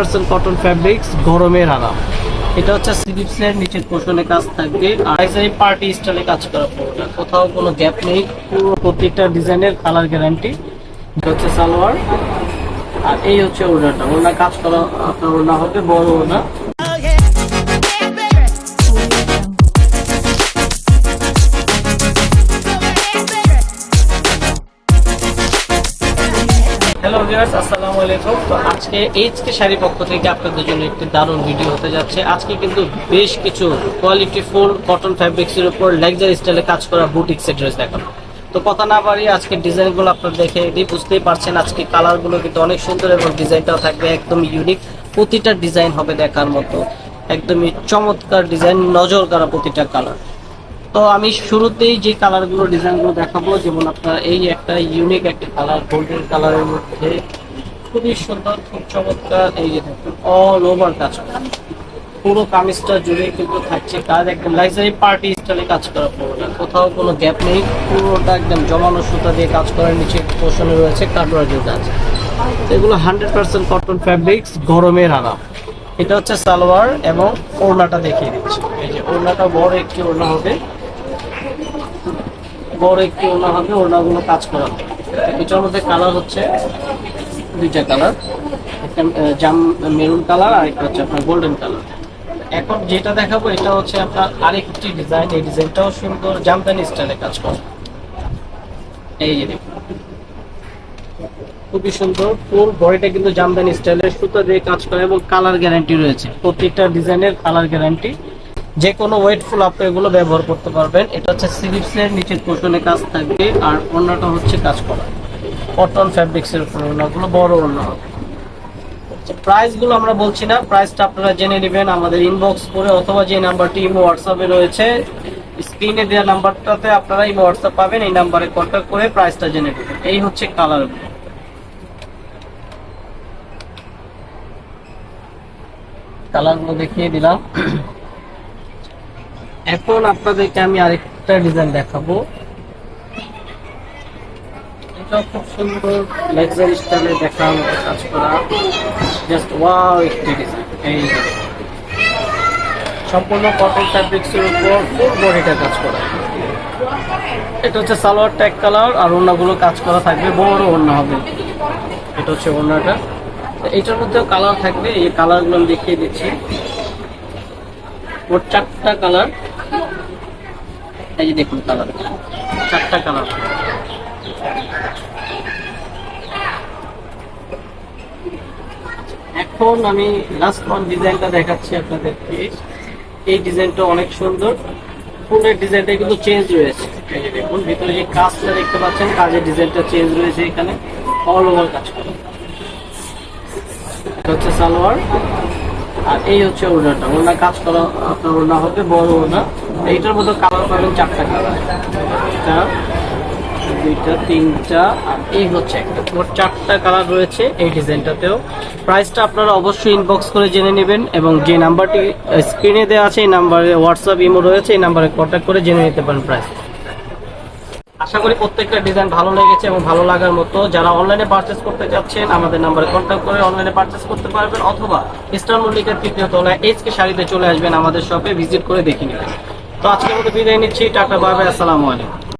100% cotton fabrics, গরমের আরাম। এটা হচ্ছে স্লিভসের নিচের পোর্শনে কাজ থাকবে আর এই পার্টি স্টাইলে কাজ করা পুরোটা, কোথাও কোনো গ্যাপ নেই, পুরো প্রত্যেকটা ডিজাইনের কালার গ্যারান্টি। এটা হচ্ছে সালোয়ার আর এই হচ্ছে ওড়নাটা। ওড়না কাজ করা আপনার ওড়না হবে বড় ওড়না। হ্যালো ভিউয়ার্স, আসসালামু আলাইকুম। তো আজকে এইচকে শাড়ি পক্ষ থেকে আপনাদের জন্য একটি দারুণ ভিডিও হতে যাচ্ছে। আজকে কিন্তু বেশ কিছু কোয়ালিটিফুল কটন ফ্যাব্রিক্সের উপর লাক্সারি স্টাইলে কাজ করা বুটিক্সের ড্রেস দেখানো। তো কথা না বাড়িয়ে আজকে ডিজাইনগুলো আপনারা দেখে বুঝতেই পারছেন। আজকে কালারগুলো কিন্তু অনেক সুন্দর এবং ডিজাইনটাও থাকবে একদম ইউনিক। প্রতিটা ডিজাইন হবে দেখার মতো, একদমই চমৎকার ডিজাইন, নজর কাড়া প্রতিটা কালার। তো আমি শুরুতেই যে কালারগুলো ডিজাইনগুলো দেখাবো, যেমন আপনার এই একটা ইউনিক একটা কালার, গোল্ডেন কালারের মধ্যে খুবই সুন্দর, খুব চমৎকার। এই যে দেখুন অল ওভার কাজ করা, পুরো কামিজটা জুড়ে কিন্তু থাকছে কাজ, একদম লাক্সারি পার্টি স্টাইলে কাজ করা পুরোটা, কোথাও কোনো গ্যাপ নেই, পুরোটা একদম জমানো সুতা দিয়ে কাজ করার নিচে পোর্শনে রয়েছে কাটওয়ার্কের কাজ। এগুলো 100% কটন ফ্যাব্রিক্স, গরমের আরাম। এটা হচ্ছে সালোয়ার এবং ওড়নাটা দেখিয়ে দিচ্ছি। এই যে ওড়নাটা বড় একটি ওড়না হবে, ওড়নাগুলো কাজ করা হবে। এটার মধ্যে কালার হচ্ছে দুইটা কালার, একটা জাম মেরুন কালার আর একটা হচ্ছে আপনার গোল্ডেন কালার। এখন যেটা দেখাবো এটা হচ্ছে আপনার আরেকটি ডিজাইন। এই ডিজাইনটাও সুন্দর, জামদানি স্টাইলে কাজ করা। এই যে দেখুন খুবই সুন্দর, ফুল বডিটা কিন্তু জামদানি স্টাইলের সুতা দিয়ে কাজ করা এবং কালার গ্যারান্টি রয়েছে। প্রত্যেকটা ডিজাইনের কালার গ্যারান্টি, যে কোনো ওয়েটফুল আপনি এগুলো ব্যবহার করতে পারবেন। এটা হচ্ছে স্লিভসের নিচের পোর্শনে কাজ থাকবে আর ওড়নাটা হচ্ছে কাজ করা কটন ফ্যাব্রিক্সের উপর। ওড়নাগুলো বড় ওড়না হবে। প্রাইসগুলো আমরা বলছি না, প্রাইসটা আপনারা জেনে নেবেন আমাদের ইনবক্স করে, অথবা যে নাম্বারটি ইমো হোয়াটসঅ্যাপে রয়েছে স্ক্রিনে দেওয়া নাম্বারটাতে আপনারা ইমো হোয়াটসঅ্যাপ পাবেন, এই নাম্বারে কন্ট্যাক্ট করে প্রাইসটা জেনে নেবেন। এই হচ্ছে কালারগুলো দেখিয়ে দিলাম। এখন আপনাদেরকে আমি আরেকটা ডিজাইন দেখাবো। এটা খুব সুন্দর লাক্সারি স্টাইলে দেখার মতো কাজ করা, জাস্ট ওয়াও একটি ডিজাইন। এই সম্পূর্ণ কটন ফ্যাব্রিক্সের উপর ফুল বডিটা কাজ করা। এটা হচ্ছে সালোয়ার ট্যাগ কালার আর ওড়নাগুলো কাজ করা থাকবে, বড় ওড়না হবে। এটা হচ্ছে ওড়নাটা। এইটার মধ্যেও কালার থাকবে, এই কালারগুলো আমি দেখিয়ে দিচ্ছি। ওর চারটা কালার, এই যে দেখুন কালার, চারটা কালার। এখন আমি লাস্ট ওয়ান ডিজাইনটা দেখাচ্ছি আপনাদেরকে। এই ডিজাইনটা অনেক সুন্দর, ফুলের ডিজাইনটা কিন্তু চেঞ্জ রয়েছে। এই যে দেখুন ভিতরে যে কাজটা দেখতে পাচ্ছেন, কাজের ডিজাইনটা চেঞ্জ রয়েছে, এখানে অল ওভার কাজ করা। এটা হচ্ছে সালোয়ার আর এই হচ্ছে ওড়নাটা। ওড়না কাজ করা আপনার ওড়না হবে বড় ওড়না। এইটার মধ্যে কালার পাবেন চারটা কালার, একটা দুইটা তিনটা আর এই হচ্ছে একটা, মোট চারটা কালার রয়েছে এই ডিজাইনটাতেও। প্রাইসটা আপনারা অবশ্যই ইনবক্স করে জেনে নেবেন এবং যে নাম্বারটি স্ক্রিনে দেওয়া আছে এই নাম্বারে হোয়াটসঅ্যাপ ইমো রয়েছে, এই নাম্বারে কন্ট্যাক্ট করে জেনে নিতে পারেন প্রাইস। আশা করি প্রত্যেকটা ডিজাইন ভালো লেগেছে এবং ভালো লাগার মতো। যারা অনলাইনে পারচেস করতে যাচ্ছেন আমাদের নাম্বারে কন্ট্যাক্ট করে অনলাইনে পারচেস করতে পারবেন, অথবা ইস্টার্ন মল্লিকের তৃতীয় তলায় এইচকে শাড়িতে চলে আসবেন, আমাদের শপে ভিজিট করে দেখে নেবেন। তো আজকের মতো বিদায় নিচ্ছি, টাটা, বাই বাই, আসসালামু আলাইকুম।